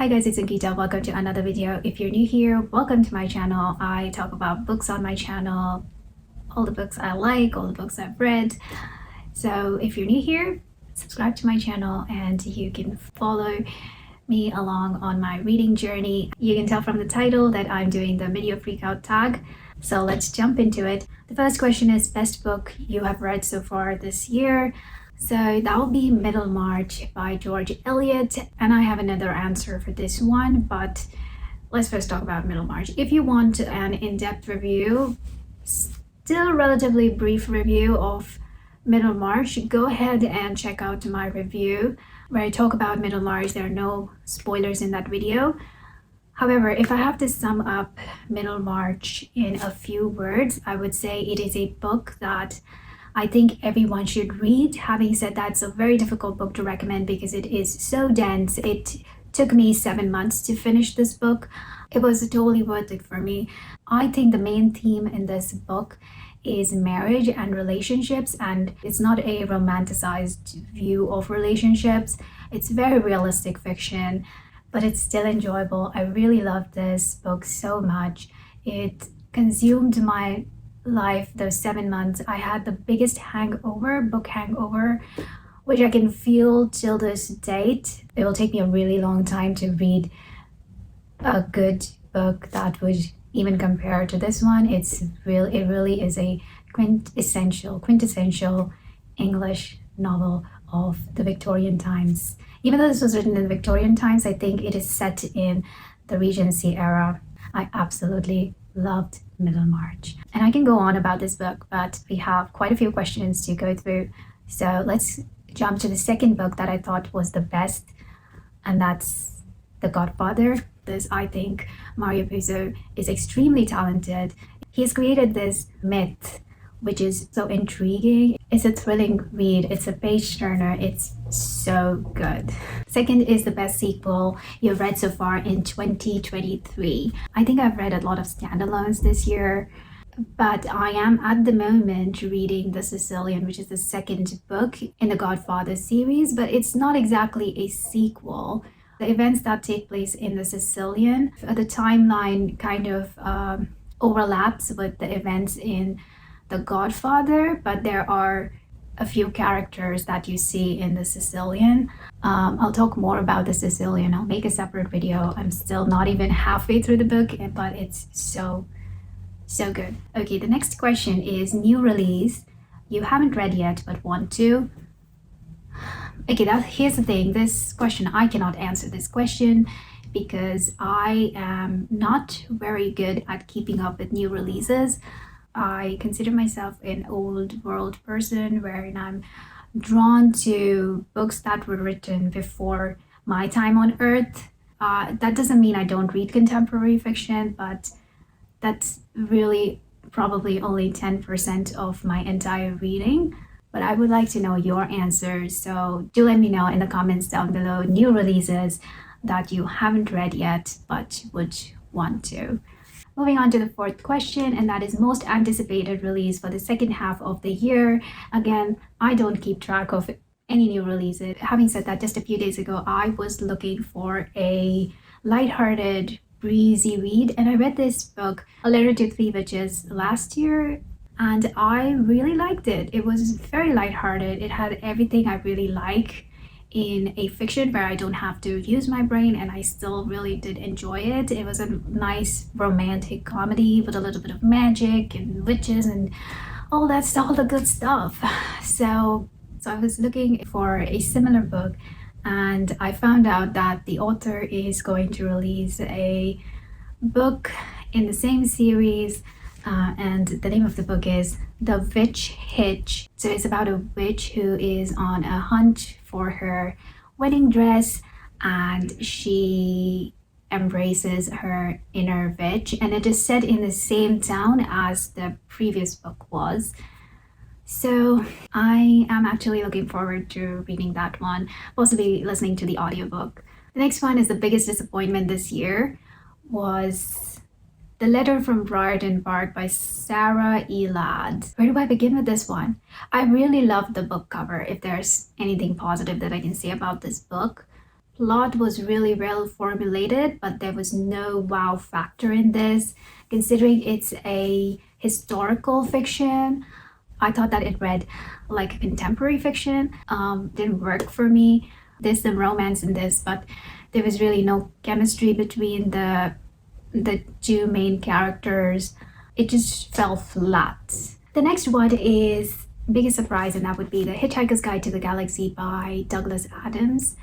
Hi guys, it's Ankita. Welcome to another video. If you're new here, welcome to my channel. I talk about books on my channel, all the books I like, all the books I've read. So if you're new here, subscribe to my channel and you can follow me along on my reading journey. You can tell from the title that I'm doing the video Freakout tag. So let's jump into it. The first question is best book you have read so far this year. So that will be Middlemarch by George Eliot, and I have another answer for this one, but let's first talk about Middlemarch. If you want an in-depth review, still relatively brief review of Middlemarch, go ahead and check out my review where I talk about Middlemarch. There are no spoilers in that video. However, if I have to sum up Middlemarch in a few words, I would say it is a book that I think everyone should read. Having said that, it's a very difficult book to recommend because it is so dense. It took me 7 months to finish this book. It was totally worth it for me. I think the main theme in this book is marriage and relationships, and it's not a romanticized view of relationships. It's very realistic fiction, but it's still enjoyable. I really loved this book so much. It consumed my life those 7 months. I had the biggest book hangover, which I can feel till this date. It will take me a really long time to read a good book that would even compare to this one. It really is a quintessential English novel of the Victorian times. Even though this was written in the Victorian times, I think it is set in the Regency era. I absolutely loved Middlemarch. And I can go on about this book, but we have quite a few questions to go through. So let's jump to the second book that I thought was the best, and that's The Godfather. I think Mario Puzo is extremely talented. He's created this myth, which is so intriguing. It's a thrilling read. It's a page turner. It's so good. Second is the best sequel you've read so far in 2023. I think I've read a lot of standalones this year, but I am at the moment reading The Sicilian, which is the second book in the Godfather series, but it's not exactly a sequel. The events that take place in The Sicilian, the timeline kind of overlaps with the events in The Godfather, but there are a few characters that you see in The Sicilian. I'll talk more about The Sicilian. I'll make a separate video. I'm still not even halfway through the book, but it's so good. Okay, the next question is new release you haven't read yet but want to. Okay, here's the thing. This question, I cannot answer this question because I am not very good at keeping up with new releases. I consider myself an old world person wherein I'm drawn to books that were written before my time on earth. That doesn't mean I don't read contemporary fiction, but that's really probably only 10% of my entire reading. But I would like to know your answers, so do let me know in the comments down below new releases that you haven't read yet but would want to. Moving on to the fourth question, and that is most anticipated release for the second half of the year. Again, I don't keep track of any new releases. Having said that, just a few days ago, I was looking for a lighthearted, breezy read, and I read this book, A Letter to Three Witches, last year, and I really liked it. It was very lighthearted. It had everything I really like in a fiction where I don't have to use my brain, and I still really did enjoy it. It was a nice romantic comedy with a little bit of magic and witches and all that stuff, all the good stuff. So I was looking for a similar book, and I found out that the author is going to release a book in the same series, and the name of the book is The Witch Hitch. So it's about a witch who is on a hunt for her wedding dress, and she embraces her inner witch, and it is set in the same town as the previous book was. So I am actually looking forward to reading that one, possibly listening to the audiobook. The next one is the biggest disappointment this year was The Letter from Briarton Park by Sarah E. Ladd. Where do I begin with this one? I really loved the book cover, if there's anything positive that I can say about this book. plot was really well formulated, but there was no wow factor in this. Considering it's a historical fiction, I thought that it read like a contemporary fiction. Didn't work for me. There's some romance in this, but there was really no chemistry between the two main characters. It just fell flat. The next one is biggest surprise, and that would be The Hitchhiker's Guide to the Galaxy by Douglas Adams.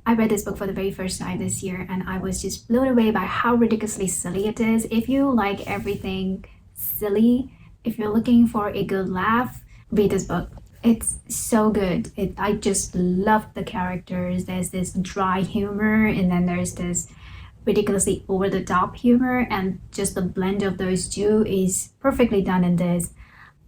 I read this book for the very first time this year, and I was just blown away by how ridiculously silly it is. If you like everything silly, if you're looking for a good laugh, read this book. It's so good. I just love the characters. There's this dry humor, and then there's this ridiculously over the top humor, and just the blend of those two is perfectly done in this.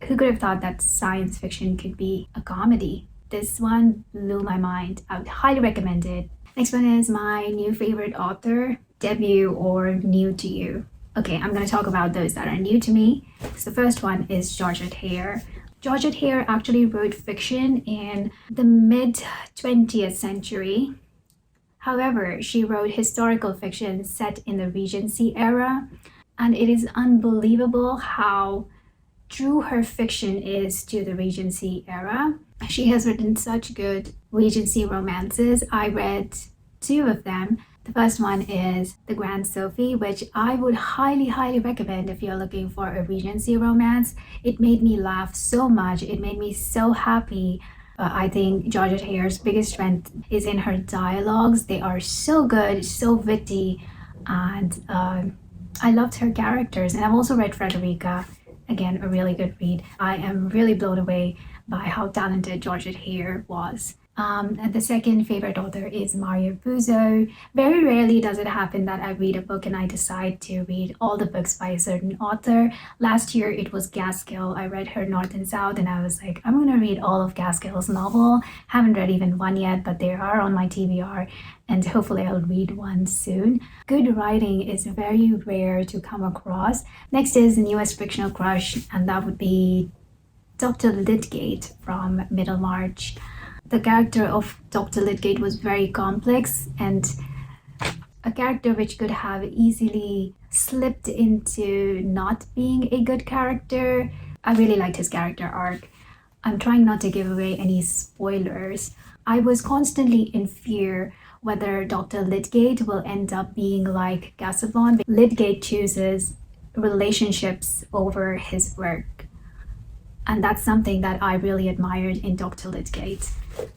Who could have thought that science fiction could be a comedy? This one blew my mind. I would highly recommend it. Next one is my new favorite author, debut or new to you. Okay, I'm going to talk about those that are new to me. So the first one is Georgette Heyer. Georgette Heyer actually wrote fiction in the mid 20th century. However, she wrote historical fiction set in the Regency era, and it is unbelievable how true her fiction is to the Regency era. She has written such good Regency romances. I read two of them. The first one is The Grand Sophie, which I would highly recommend if you're looking for a Regency romance. It made me laugh so much. It made me so happy. I think Georgette Heyer's biggest strength is in her dialogues. They are so good, so witty, and I loved her characters. And I've also read Frederica. Again, a really good read. I am really blown away by how talented Georgette Heyer was. And the second favorite author is Mario Puzo. Very rarely does it happen that I read a book and I decide to read all the books by a certain author. Last year it was Gaskell. I read her North and South, and I was like, I'm gonna read all of Gaskell's novel. Haven't read even one yet, but they are on my TBR, and hopefully I'll read one soon. Good writing is very rare to come across. Next is the newest fictional crush, and that would be Dr. Lydgate from Middlemarch. The character of Dr. Lydgate was very complex, and a character which could have easily slipped into not being a good character. I really liked his character arc. I'm trying not to give away any spoilers. I was constantly in fear whether Dr. Lydgate will end up being like Casaubon. Lydgate chooses relationships over his work, and that's something that I really admired in Dr. Lydgate.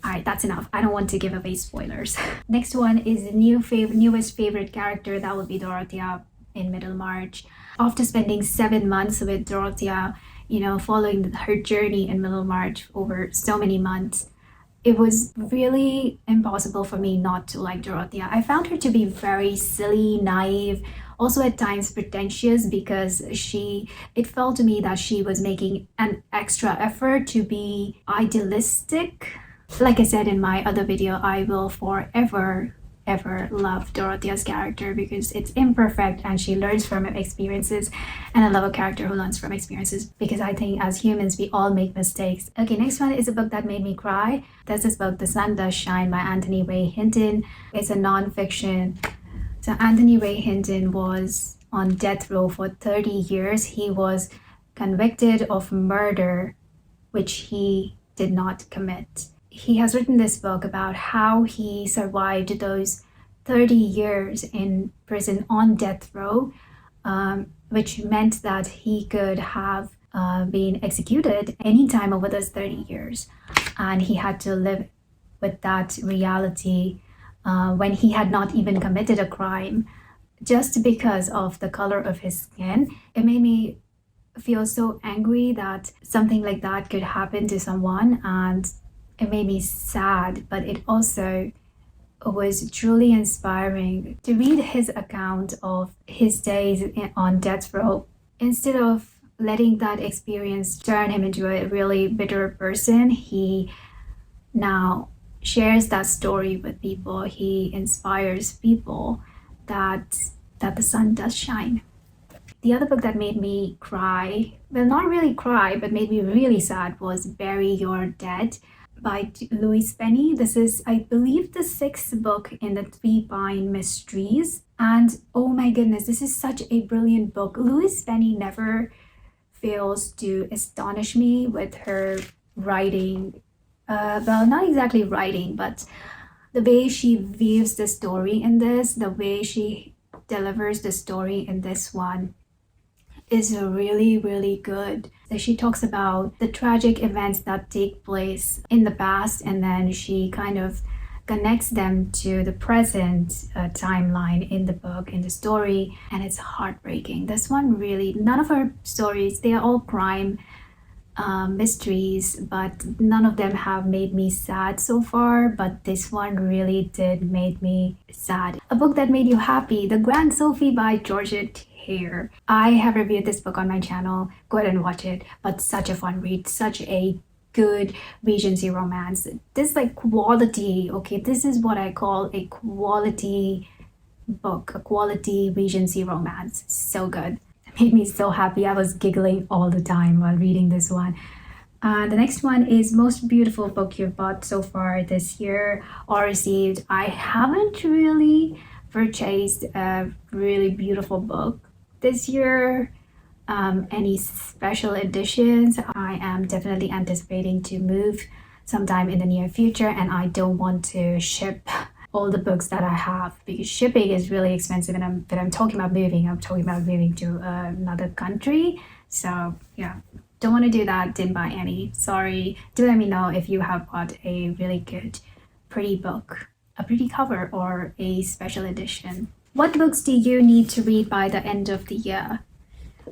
All right, that's enough. I don't want to give away spoilers. Next one is the newest favorite character. That would be Dorothea in Middlemarch. After spending 7 months with Dorothea, following her journey in Middlemarch over so many months, it was really impossible for me not to like Dorothea. I found her to be very silly, naive, also at times pretentious, because it felt to me that she was making an extra effort to be idealistic. Like I said in my other video, I will forever ever love Dorothea's character because it's imperfect and she learns from her experiences, and I love a character who learns from experiences because I think as humans we all make mistakes. Okay, next one is a book that made me cry. That's this book, The Sun Does Shine by Anthony Ray Hinton. It's a non-fiction. So Anthony Ray Hinton was on death row for 30 years. He was convicted of murder, which he did not commit. He has written this book about how he survived those 30 years in prison on death row, which meant that he could have been executed anytime over those 30 years. And he had to live with that reality when he had not even committed a crime, just because of the color of his skin. It made me feel so angry that something like that could happen to someone, and it made me sad, but it also was truly inspiring to read his account of his days on death row. Instead of letting that experience turn him into a really bitter person, he now shares that story with people. He inspires people that the sun does shine. The other book that made me cry, well, not really cry, but made me really sad, was Bury Your Dead by Louise Penny. This is, I believe, the 6th book in the Three Pine Mysteries. And oh my goodness, this is such a brilliant book. Louise Penny never fails to astonish me with her writing. Well, not exactly writing, but the way she weaves the story in this, the way she delivers the story in this one is really, really good. So she talks about the tragic events that take place in the past, and then she kind of connects them to the present timeline in the book, in the story, and it's heartbreaking. This one really, none of her stories, they are all crime mysteries, but none of them have made me sad so far, but this one really did make me sad. A book that made you happy, The Grand Sophie by Georgette Hare. I have reviewed this book on my channel, go ahead and watch it, but such a fun read, such a good Regency romance. This like quality, okay, this is what I call a quality book, a quality Regency romance. So good. Made me so happy. I was giggling all the time while reading this one. The next one is Most Beautiful Book You've Bought So Far This Year or Received. I haven't really purchased a really beautiful book this year. Any special editions, I am definitely anticipating to move sometime in the near future, and I don't want to ship all the books that I have because shipping is really expensive, and I'm talking about moving. I'm talking about moving to another country. So yeah, don't want to do that. Didn't buy any. Sorry. Do let me know if you have bought a really good, pretty book, a pretty cover, or a special edition. What books do you need to read by the end of the year?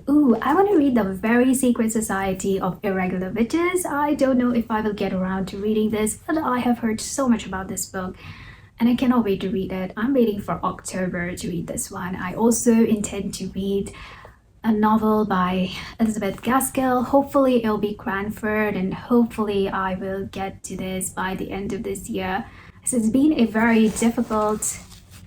Ooh, I want to read The Very Secret Society of Irregular Witches. I don't know if I will get around to reading this, but I have heard so much about this book, and I cannot wait to read it. I'm waiting for October to read this one. I also intend to read a novel by Elizabeth Gaskell. Hopefully it'll be Cranford, and hopefully I will get to this by the end of this year. So it's been a very difficult,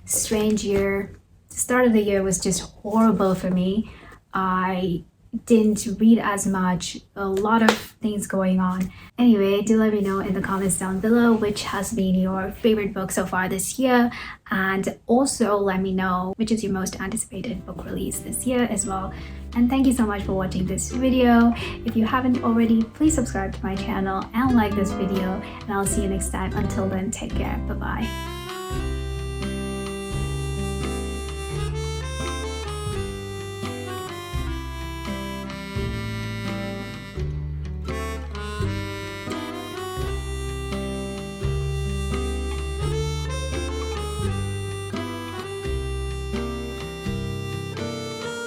strange year. The start of the year was just horrible for me. I didn't read as much, a lot of things going on. Anyway, do let me know in the comments down below which has been your favorite book so far this year, and also let me know which is your most anticipated book release this year as well. And thank you so much for watching this video. If you haven't already, please subscribe to my channel and like this video, and I'll see you next time. Until then, take care. Bye bye.